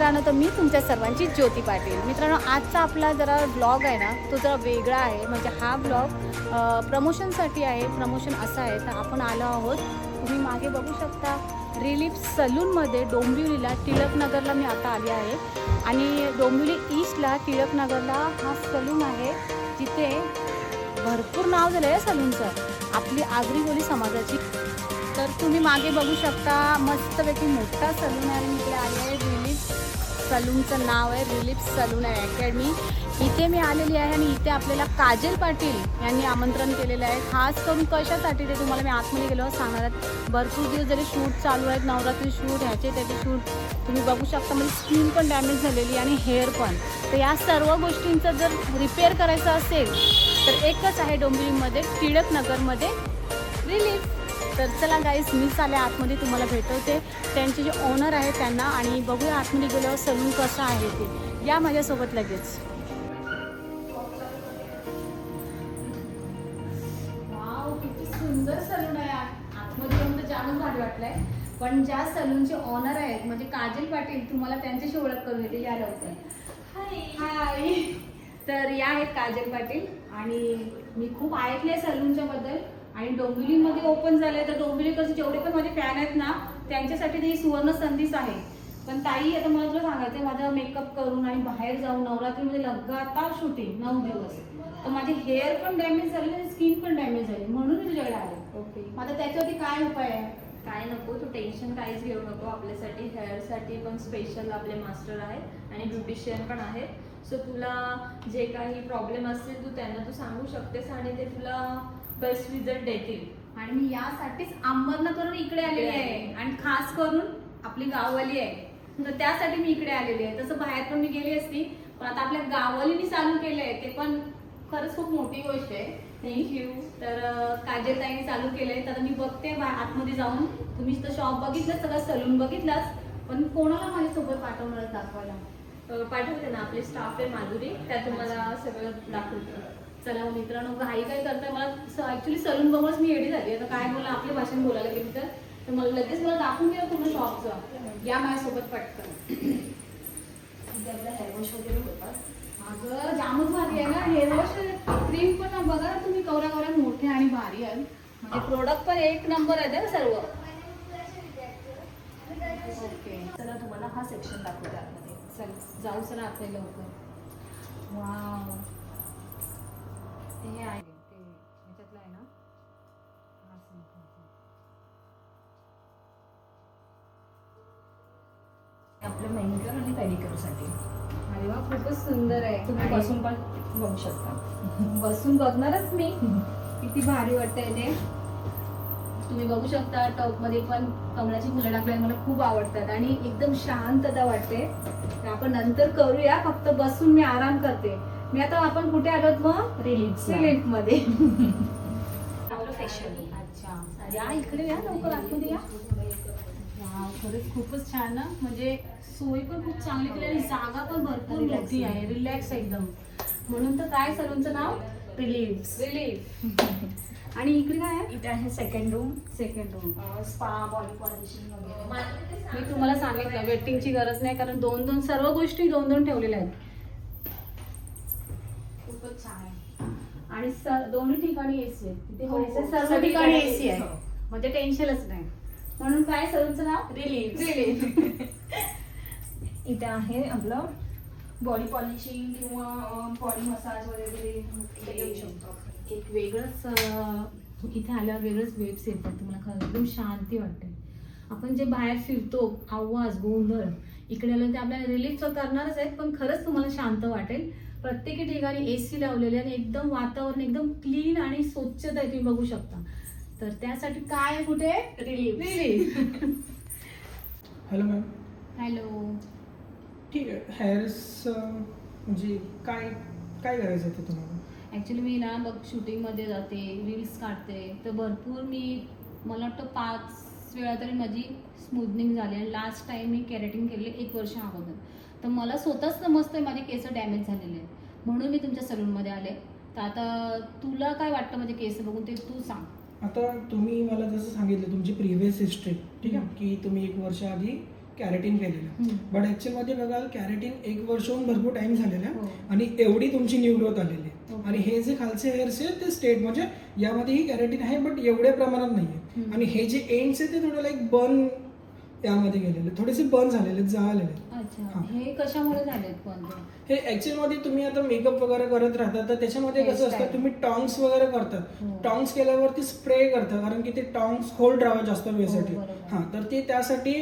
मित्रांनो, तर मी तुमच्या सर्वांची ज्योती पाटील. मित्रांनो, आजचा आपला जरा ब्लॉग आहे ना, तो जरा वेगळा आहे. म्हणजे हा ब्लॉग प्रमोशनसाठी आहे. प्रमोशन असं आहे, तर आपण आलो आहोत, तुम्ही मागे बघू शकता, रिलीफ सलूनमध्ये डोंबिवलीला टिळकनगरला मी आता आली आहे. आणि डोंबिवली ईस्टला टिळकनगरला हा सलून आहे, जिथे भरपूर नाव झालं आहे सलूनचं, आपली आगरी कोळी समाजाची. तर तुम्ही मागे बघू शकता, मस्तपैकी मोठा सलून आहे. मी इकडे आले आहे, रिलीफ सलूनचं नाव आहे रिलीफ सलून आहे अकॅडमी. इथे मी आलेली आहे आणि इथे आपल्याला काजल पाटील यांनी आमंत्रण केलेलं आहे. खास करून कशासाठी ते तुम्हाला मी आतमध्ये गेलो सांगणार आहेत. भरपूर दिवस जरी शूट चालू आहेत, नवरात्री शूट, ह्याचे त्याचे शूट तुम्ही बघू शकता. म्हणजे स्किन पण डॅमेज झालेली आणि हेअर पण. तर या सर्व गोष्टींचं जर रिपेअर करायचं असेल तर एकच आहे डोंबिवलीमध्ये, टिळकनगरमध्ये रिलीफ. तर चला गाईस, मी चाले आतमध्ये, तुम्हाला भेटवते त्यांचे जे ओनर आहे त्यांना, आणि बघूया आतमध्ये गेल्यावर सलून कसं आहे ते. या माझ्यासोबत लगेच. वाव, किती सुंदर सलून आहे. आतमध्ये येऊन तर जामच भारी वाटलंय. पण ज्या सलूनचे ओनर आहेत म्हणजे काजल पाटील, तुम्हाला त्यांच्याशी ओळख करून येते. या लवकर. हाय. तर या आहेत काजल पाटील, आणि मी खूप ऐकले सलूनच्या बद्दल. आणि डोंबिवलीमध्ये ओपन झाले, तर डोंबिवलीकडचे जेवढे पण माझे फॅन आहेत ना, त्यांच्यासाठी ही सुवर्ण संधीच आहे. पण ताई, आता मला तुला सांगायचं, माझा मेकअप करून आणि बाहेर जाऊन नवरात्रीमध्ये लगातार शूटिंग 9 दिवस, तर माझे हेअर पण डॅमेज झाले आणि स्किन पण डॅमेज झाली, म्हणून मी तुझ्याकडे आले. ओके, आता त्याच्यावरती काय उपाय आहे? काय नको, तू टेन्शन काहीच घेऊ नको. आपल्यासाठी हेअरसाठी पण स्पेशल आपले मास्टर आहेत आणि ब्युटिशियन पण आहेत. सो तुला जे काही प्रॉब्लेम असतील तू त्यांना तू सांगू शकतेस आणि ते तुला बेस्ट रिझल्ट देतील. आणि मी यासाठीच अंबरनाथवरून इकडे आलेली आहे, आणि खास करून आपली गाववाली आहे, तर त्यासाठी मी इकडे आलेली आहे. तसं बाहेर पण मी गेली असती, पण आता आपल्या गाववालीनी चालू केलंय, ते पण खरंच खूप मोठी गोष्ट आहे. थँक्यू. तर काजलताईंनी चालू केलंय, तर मी बघते आतमध्ये जाऊन. तुम्ही तर शॉप बघितलं, सगळं सलून बघितलंच, पण कोणाला माझ्यासोबत पाठवणार दाखवायला? पाठवते ना, आपले स्टाफ आहे माधुरी, त्या तुम्हाला सगळं दाखवते. चला मित्रांनो, घाई काय करताय, मला ऍक्च्युली सलून बघूनच मी एडी झाली. आता काय बोला, आपली भाषेत बोलायला गेली तर मला लगेच मला दाखवून द्या पूर्ण शॉपचं. या माझ्यासोबत पटकन. आपला हेअरवॉश वगैरे होतात. अगं जामच भारी आहे ना हेअरवॉश. क्रीम पण बघा तुम्ही, कवऱ्या कवऱ्या मोठ्या आणि भारी आहेत. म्हणजे प्रोडक्ट पण एक नंबर आहे ना सर्व. ओके, चला तुम्हाला हा सेक्शन दाखवते आतमध्ये. चल जाऊ, चला आतमध्ये लवकर. वाव, हे आहे ते ह्याच्यातलं आहे ना. आपलं मेनिक्युअर आणि पेडिक्युअरसाठी. अरे वा, खूपच सुंदर आहे. तुम्ही बसून पण बघू शकता. बसून बघणारच मी, किती भारी वाटतंय ते. तुम्ही बघू शकता, टॉपमध्ये पण कमळाची फुलं टाकल्याने मला खूप आवडतात आणि एकदम शांतता वाटते. तर आपण नंतर करूया, फक्त बसून मी आराम करते. मी आता, आपण कुठे आलोत मग? रिलीफ मध्ये. अच्छा, या इकडे, या लवकर आतमध्ये या. वाव, खरंच खूपच छान ना. म्हणजे सोय पण खूप चांगली केली आणि जागा पण भरपूर मोठी आहे, रिलॅक्स एकदम. म्हणून तर काय सलूनचं नाव रिलीफ. आणि इकडे काय आहे? इथे आहे second room. Spa, body polishing वगैरे. मी तुम्हाला सांगितलं वेटिंगची गरज नाही, कारण दोन सर्व गोष्टी दोन ठेवलेल्या आहेत. खूपच छान आहे. आणि दोन्ही ठिकाणी एसी आहे. तिथे सर्व ठिकाणी एसी आहे, म्हणजे टेन्शनच नाही. म्हणून काय सलूनचं नाव रिलीफ. इथे आहे आपलं बॉडी पॉलिशिंग किंवा बॉडी मसाज वगैरे घेऊ शकतो. एक वेगळंच इथे आल्यावर वेगळंच वेब्स येतात, तुम्हाला खरं एकदम शांती वाटते. आपण जे बाहेर फिरतो, आवाज गोंधळ, इकडे आलं ते आपल्याला रिलीफ तर करणारच आहेत, पण खरंच तुम्हाला शांत वाटेल. प्रत्येक ठिकाणी एसी लावलेले आणि एकदम वातावरण एकदम क्लीन आणि स्वच्छता आहे, तुम्ही बघू शकता. तर त्यासाठी काय आहे, कुठे रिलीफ. Hello ma'am. हॅलो. ठीक आहे, हेअर्स म्हणजे काय काय करायचं होतं तुम्हाला? ॲक्च्युली मी ना बघ शूटिंगमध्ये जाते, रील्स काढते, तर भरपूर मला वाटतं 5 वेळा तरी माझी स्मूथनिंग झाली. आणि लास्ट टाईम मी केराटिन केलेले 1 वर्ष अगोदर. तर मला स्वतःच समजतंय माझे केस डॅमेज झालेले आहेत, म्हणून मी तुमच्या सलूनमध्ये आले. तर आता तुला काय वाटतं माझे केस बघून, ते तू सांग. आता तुम्ही मला जसं सांगितलं तुमची प्रिव्हियस हिस्ट्री, ठीक आहे, की तुम्ही 1 वर्ष आधी कॅरेटिन केलेलं. हम्म. बट ॲक्च्युअलमध्ये बघाल कॅरेटिन 1 वर्षहून भरपूर टाइम झालेला हो. आहे आणि एवढी तुमची न्यू ग्रोथ आलेली आहे. ओके. आणि हे जे खालचे हेअर्स आहे ते स्टेट म्हणजे यामध्येही कॅरेटिन आहे बट एवढ्या प्रमाणात नाही आहे. हम्म. आणि हे जे एंड्स आहे ते थोडं लाईक बर्न यामध्ये गेलेले, थोडेसे बर्न झालेले, जळालेले. अच्छा, हा. हे कशामुळे झालेत पण ते? हे ॲक्च्युअलमध्ये तुम्ही आता मेकअप वगैरे करत राहता तर त्याच्यामध्ये कसं Hairstyle. असतं, तुम्ही टॉंग्स वगैरे करतात. हो. टॉंग्स केल्यावरती स्प्रे करता कारण की ते टॉंग्स होल्ड राहावं जास्त वेळेसाठी. हो, बरोबर. हां, तर ते त्यासाठी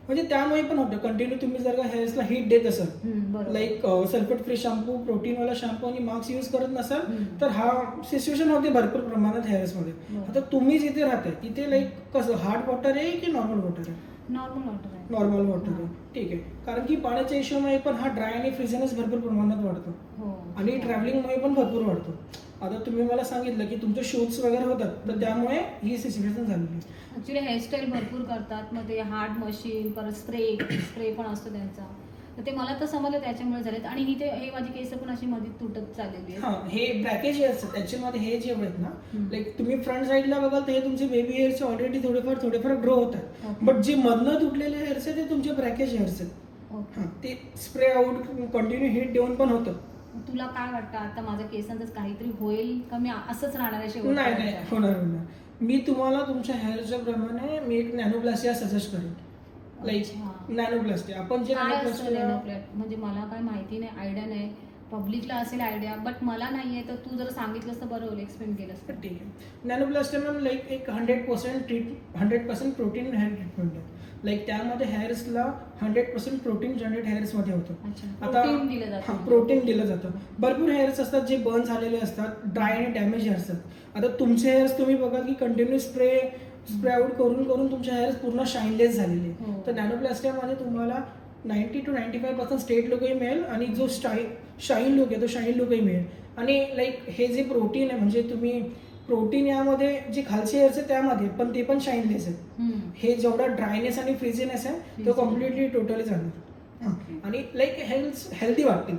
म्हणजे त्यामुळे पण होतं. कंटिन्यू तुम्ही जर का हेअर्सला हीट देत असाल, बरोबर. लाईक सल्फेट फ्री शॅम्पू, प्रोटीनवाला शॅम्पू आणि मास्क यूज करत नसाल हम्म. तर हा सिच्युएशन होते भरपूर प्रमाणात हेअर्समध्ये. बरोबर. आता तुम्ही जिथे राहताय तिथे लाईक कसं हार्ड वॉटर आहे की नॉर्मल वॉटर आहे? नॉर्मल वॉटर आहे. नॉर्मल वॉटर आहे, ठीक आहे. कारण की पाण्याच्या इश्यूमुळे पण हा ड्राय आणि फ्रिझनेस भरपूर प्रमाणात वाढतो हो. आणि ट्रॅव्हलिंगमुळे पण भरपूर वाढतो. आता तुम्ही मला सांगितलं की तुमचे शूट्स वगैरे होतात तर त्यामुळे ही सिच्युएशन झालेली आहे. ऍक्च्युली हेअरस्टाईल भरपूर करतात, मग ते हार्ड मशीन परत स्प्रे पण असतो त्यांचा, तर ते मला तर समजलं त्याच्यामुळे झालेत. आणि इथे हे माझी केस पण अशी मध्ये तुटत चाललेली आहे. हा, हे ब्रॅकेज हेअर्स आहेत ऍक्च्युअली हे जे आहेत ना, हम्म. लाईक तुम्ही फ्रंट साईडला बघाल तर हे तुमचे बेबी हेअर्स ऑलरेडी थोडेफार ग्रो होतात. Okay. बट जे मधनं तुटलेले हेअर्स आहेत ते तुमचे ब्रॅकेज हेअर्स आहेत. ओके. हा, ते स्प्रे आउट कंटिन्यू हीट देऊन पण होतं. तुला काय वाटतं आता माझ्या केसांचं काहीतरी होईल का मी असंच राहणार आहे नाही शेवटपर्यंत? होणार. मी तुम्हाला तुमच्या हेअरच्या प्रमाणे मी एक नॅनोप्लास्टिया सजेस्ट करेन. लाईक अच्छा. नॅनोप्लास्टिया आपण जे काय असतं नॅनोप्लास्टिया, नॅनोप्लॅट? म्हणजे मला काय माहिती नाही, आयडिया नाही. पब्लिकला असेल आयडिया बट मला नाहीये, तर तू जर सांगितलंस तर बरं होईल, एक्सप्लेन केलंस तर. ठीक आहे. नॅनोप्लास्टिया मॅम लाईक एक 100% प्रोटीन हेअर ट्रीटमेंट आहे. लाईक त्यामध्ये हेअर्सला 100% प्रोटीन जनरेट हेअर्समध्ये होतं. अच्छा, आता प्रोटीन दिलं जातं. प्रोटीन दिलं जातं. भरपूर हेअर्स असतात जे बर्न झालेले असतात, ड्राय आणि डॅमेज हेअर्स असतात. आता तुमचे हेअर्स तुम्ही बघाल की कंटिन्यू स्प्रे आउट करून तुमचे हेअर्स पूर्ण शाईनलेस झालेले. हो. तर नॅनोप्लास्टियामध्ये तुम्हाला 90 to 95% स्टेट लुकही मिळेल आणि जो शाईन लुक आहे तो शाईन लुकही मिळेल. आणि लाईक हे जे प्रोटीन आहे म्हणजे तुम्ही प्रोटीन यामध्ये जे खालचे हेअर्स आहे त्यामध्ये पण ते पण शाईनलेस आहे. हम्म. हे जेवढा ड्रायनेस आणि फ्रिझीनेस आहे तो Frizzy. कम्प्लिटली टोटली जाणार. हां. Okay. आणि लाईक हेल्दी वाटतील.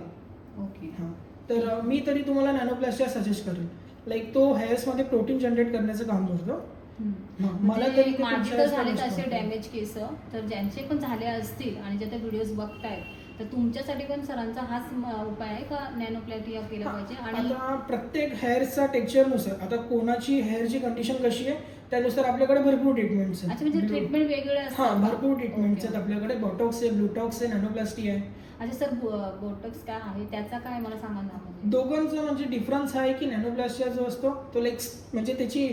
ओके. हां. तर मी तरी तुम्हाला नॅनोप्लास्टिया सजेस्ट करेन. लाईक तो हेअर्समध्ये प्रोटीन जनरेट करण्याचं काम करतो. हां, मला म्हणजे तरी ते माझे तुमच्या तर हेअर्सला झालेत best असे वाटतं. डॅमेज केस, तर ज्यांचे पण झाले असतील आणि जे ते व्हिडिओज बघतायत तर तुमच्यासाठी पण सरांचा हाच उपाय आहे का नॅनोप्लास्टिया केलं पाहिजे? आणि आता प्रत्येक हेअरचा टेक्स्चरनुसार आता कोणाची हेअरची कंडिशन कशी आहे त्यानुसार आपल्याकडे भरपूर ट्रीटमेंट्स अच्छा, म्हणजे ट्रीटमेंट वेगळे हां, असतात का? भरपूर ट्रीटमेंट्स ओके. आहेत आपल्याकडे. बॉटॉक्स आहे, ब्लूटॉक्स आहे, नॅनोप्लास्टी आहे. अच्छा सर, बोटॉक्स काय आहे त्याचा काय मला सांगा ना. म्हणजे दोघांचा म्हणजे डिफरन्स हा आहे की नॅनोप्लास्टिया जो असतो तो लाईक म्हणजे त्याची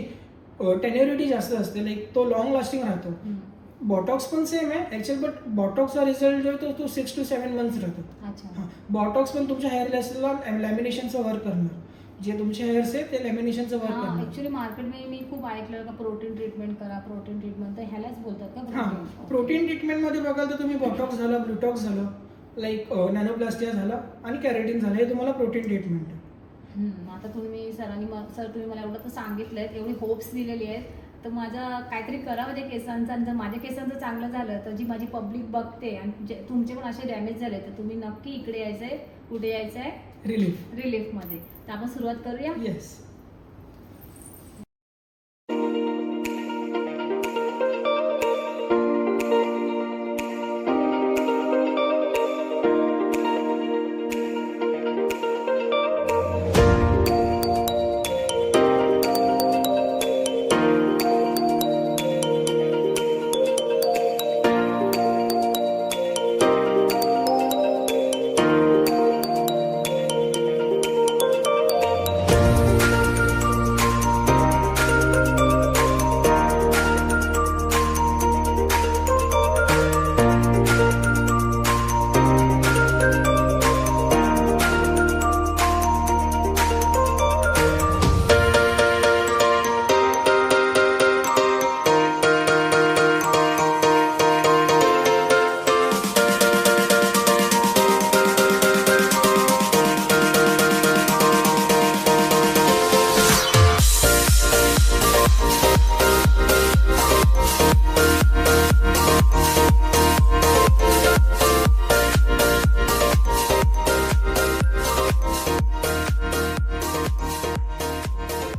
टेन्युरिटी जास्त असते, लाईक तो लॉंग लास्टिंग राहतो. हम्म. बॉटॉक्स पण सेम आहे ॲक्च्युअल, बट बॉटॉक्सचा रिझल्ट जो आहे तो 6 to 7 मंथ्स राहतो. अच्छा. हां, बॉटॉक्स पण तुमच्या हेअर लेसला लॅमिनेशनचं वर्क करणार. जे तुमचे हेअर्स आहे ते लॅमिनेशनचं वर्क हा, करणार. ऍक्च्युली मार्केटमध्ये मी खूप ऐकलं का प्रोटीन ट्रीटमेंट करा, प्रोटीन ट्रीटमेंट, तर ह्यालाच बोलतात का हां, protein? प्रोटीन ट्रीटमेंटमध्ये बघाल तर तुम्ही बॉटॉक्स झालं, ब्लूटॉक्स झालं, लाईक नॅनोप्लास्टिया झालं आणि कॅरेटिन झालं, हे तुम्हाला प्रोटीन ट्रीटमेंट आहे. आता तुम्ही सर तुम्ही मला एवढं तर सांगितलंय, एवढी होप्स दिलेली आहेत, तर माझा काहीतरी करा म्हणजे केसांचा. आणि जर माझ्या केसांचं चांगलं झालं तर जी माझी पब्लिक बघते आणि तुमचे पण असे डॅमेज झाले तर तुम्ही नक्की इकडे यायचंय. कुठे यायचंय? रिलीफ मध्ये. तर आपण सुरुवात करूया. येस.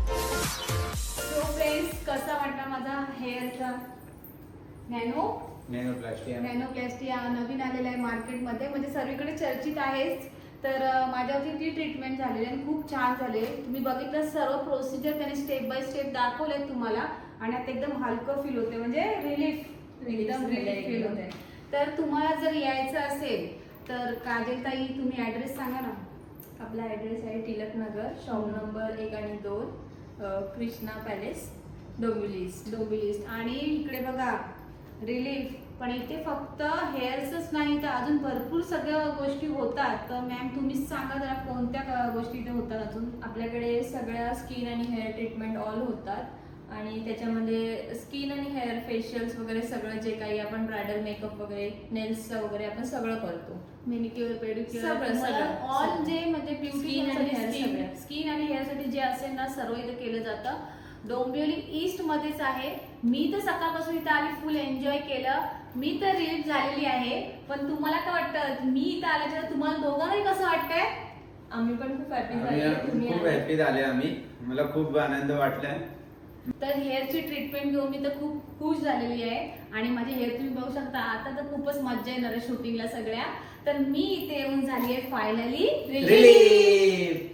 सो फ्रेंड्स, कसा वाटला माझा हेअरचा नॅनो नॅनोप्लास्टिया. नॅनोप्लास्टिया नवीन आलेला आहे मार्केटमध्ये, म्हणजे सर्वीकडे चर्चित आहेच. तर माझ्यावरती ती ट्रीटमेंट झालेली आहे आणि खूप छान झाले. तुम्ही बघितलं सर्व प्रोसिजर त्यांनी स्टेप बाय स्टेप दाखवले तुम्हाला आणि आता एकदम हलकं फील होते, म्हणजे रिलीफ, एकदम रिलीफ फील होते. तर तुम्हाला जर यायचं असेल तर काजल ताई तुम्ही ऍड्रेस सांगा ना. आपला ॲड्रेस आहे टिळकनगर, शॉप नंबर 1 आणि 2, कृष्णा पॅलेस, डोंबिवली ईस्ट. आणि इकडे बघा रिलीफ, पण इथे फक्त हेअर्सच नाही तर अजून भरपूर सगळ्या गोष्टी होतात. तर मॅम तुम्हीच सांगा जरा कोणत्या गोष्टी इथे होतात अजून. आपल्याकडे सगळ्या स्किन आणि हेअर ट्रीटमेंट ऑल होतात आणि त्याच्यामध्ये स्किन आणि हेअर फेशियल्स वगैरे सगळं जे काही आपण ब्रायडल मेकअप वगैरे नेल्स वगैरे आपण सगळं करतो. मेनिक्युअर पेडिक्युअर सगळं. ऑल जे म्हणजे Skin आणि hair सगळं. स्किन आणि हेअरसाठी जे असेल ना सर्व इथे केलं जातं. डोंबिवली ईस्ट मध्येच आहे. मी तर सकाळपासून इथं आली, फुल एन्जॉय केलं. मी तर रिलीफ झालेली आहे. पण तुम्हाला काय वाटतं, मी इथं आल्याच्या तुम्हाला दोघांनाही कसं वाटतंय? आम्ही पण खूप हॅपी आम्ही झाले तुम्ही खूप आले. हॅपी झाले आम्ही. मला खूप आनंद वाटलाय. तर हेअरची ट्रीटमेंट घेऊन मी तर खूप खुश झालेली आहे आणि माझे हेअर तुम्ही बघू शकता. आता तर खूपच मज्जा येणार आहे शूटिंगला सगळ्या. तर मी इथे येऊन झाली आहे फायनली रिलीफ.